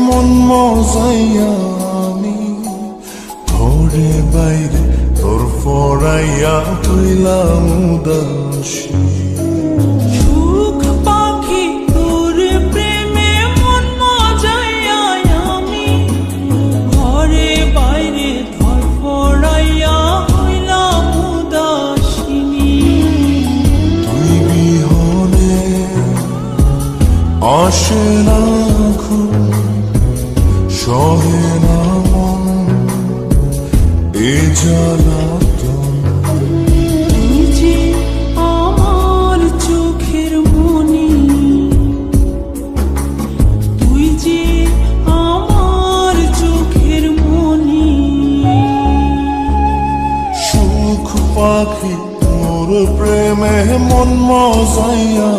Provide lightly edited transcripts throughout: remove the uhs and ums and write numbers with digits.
মন মজাইয়া আমি ঘরে বাইরে তোর ফরাইয়া হইলাম উদাসী। সুখ পাখি তোর প্রেমে মন মজাইয়া আমি ঘরে বাইরে ধরফরাইয়া হইলাম উদাসিনী। তুই বিহনে আসে না ঘুম, সহে না মন এ জ্বালাতন। তুই যে আমার চোখের মনি, তুই যে আমার চোখের মনি। সুখ পাখি তোর প্রেমে মন মজাইয়া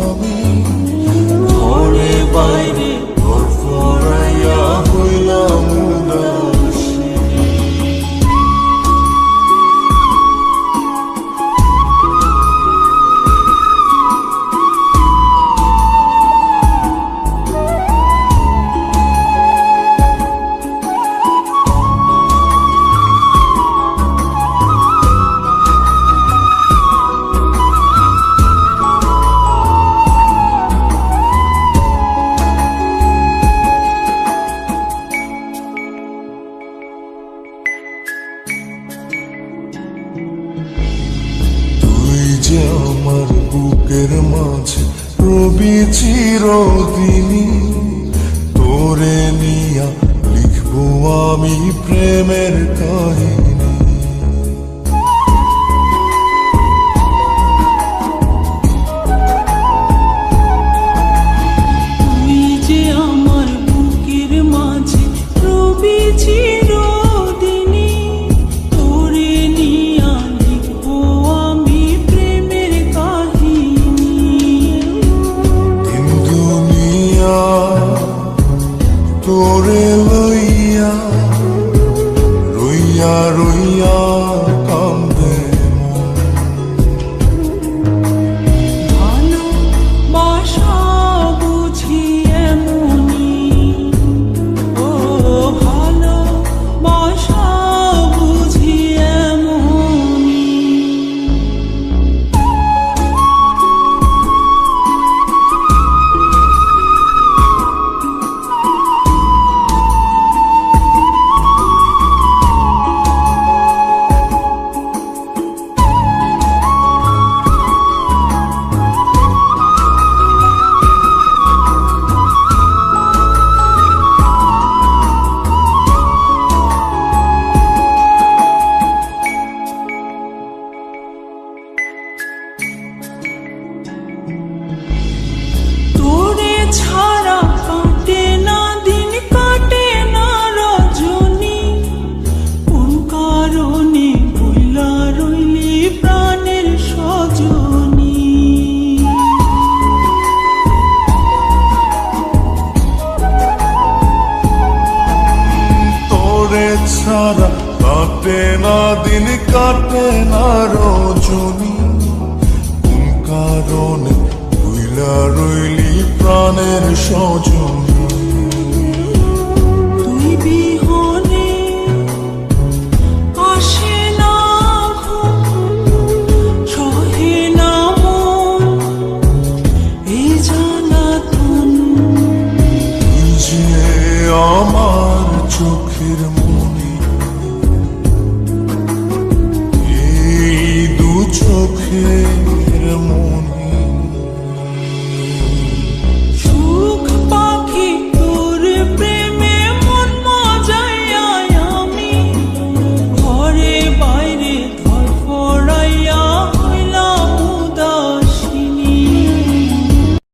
আমি ঘরে বাইরে তোর ফরাইয়া হইলাম উদাসী। যে আমার বুকের মাঝে রবি চিরদিনী, তোরে নিয়া লিখবো আমি প্রেমের কাহিনী। তুই যে আমার বুকের মাঝে রবি চিরদিনী, তোরে নিয়া লিখবো আমি প্রেমের কাহিনী। দিন দুনিয়া তোরে লইয়া রইয়া রইয়া কান্দে মন। ভালোবাসা বুঝি এমনি, ও ভালোবাসা বুঝি এমনি। তোরে ছাড়া কাটে না দিন, কাটে না রজনী। কোন কারণে ভুলা রইলি প্রাণের সজনী। তোরে ছাড়া কাটে না দিন, কাটে না রজনী। কোন কারণে ভুইলা রইলি প্রাণের সজনী। তুই বিহনে আসে না ঘুম, সহে না মন এই জ্বালাতন। তুই যে আমার চোখের মনি, এই দু চোখের মনি।